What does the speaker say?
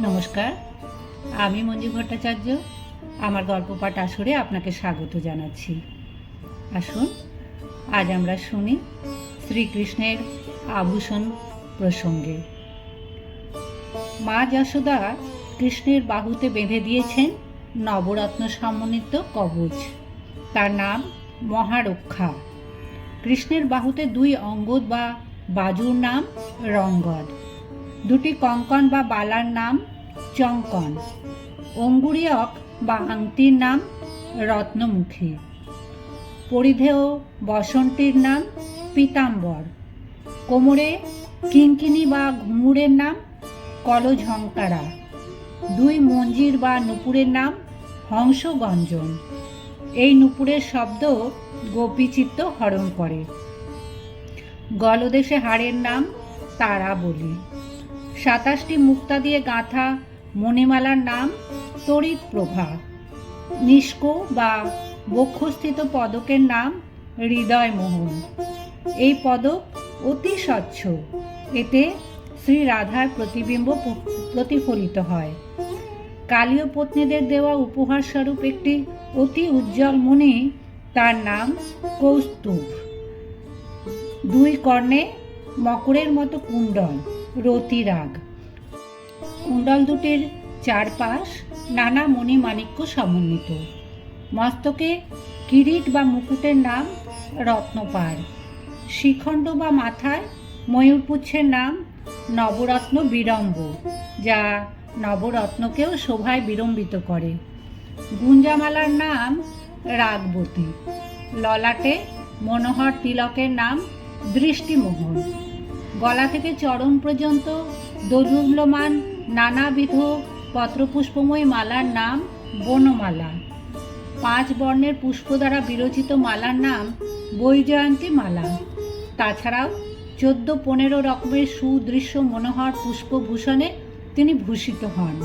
নমস্কার, আমি মঞ্জু ভট্টাচার্য। আমার গল্প পাঠ আসরে আপনাকে স্বাগত জানাচ্ছি। আসুন আজ আমরা শুনি শ্রীকৃষ্ণের আভূষণ প্রসঙ্গে। মা যশোদা কৃষ্ণের বাহুতে বেঁধে দিয়েছেন নবরত্ন সমন্বিত কবচ, তার নাম মহারক্ষা। কৃষ্ণের বাহুতে দুই অঙ্গদ বা বাজুর নাম রঙ্গদ, দুটি কঙ্কন বা বালার নাম চঙ্কন, অঙ্গুরীয়ক বা আংটির নাম রত্নমুখী, পরিধেয় বসন্তীর নাম পীতাম্বর, কোমরে কিঙ্কিনী বা ঘুঙুরের নাম কলঝঙ্কারা, দুই মঞ্জির বা নুপুরের নাম হংসগঞ্জন। এই নুপুরের শব্দ গোপীচিত্ত হরণ করে। গলদেশে হাড়ের নাম তারাবলী। 27টি মুক্তা দিয়ে গাঁথা মণিমালার নাম তড়িৎ প্রভা। নিষ্ক বা বক্ষস্থিত পদকের নাম হৃদয়মোহন। এই পদক অতি স্বচ্ছ, এতে শ্রী রাধার প্রতিবিম্ব প্রতিফলিত হয়। কালীয় পত্নীদের দেওয়া উপহার স্বরূপ একটি অতি উজ্জ্বল মণি, তার নাম কৌস্তুভ। দুই কর্ণে মকরের মতো কুণ্ডল রতিরাগ। কুণ্ডল দুটির চারপাশ নানা মণিমাণিক্য সমন্বিত। মস্তকে কিরিট বা মুকুটের নাম রত্নপার। শিখণ্ড বা মাথায় ময়ূরপুচ্ছের নাম নবরত্ন বিড়ম্ব, যা নবরত্নকেও শোভায় বিড়ম্বিত করে। গুঞ্জামালার নাম রাগবতী। ললাটে মনোহর তিলকের নাম দৃষ্টিমোহন। গলা থেকে চরণ পর্যন্ত দোদুল্যমান নানাবিধ পত্রপুষ্পময় মালার নাম বনমালা। 5 বর্ণের পুষ্প দ্বারা বিরচিত মালার নাম বৈজয়ন্তী মালা। তাছাড়াও 14-15 রকমের সুদৃশ্য মনোহর পুষ্পভূষণে তিনি ভূষিত হন।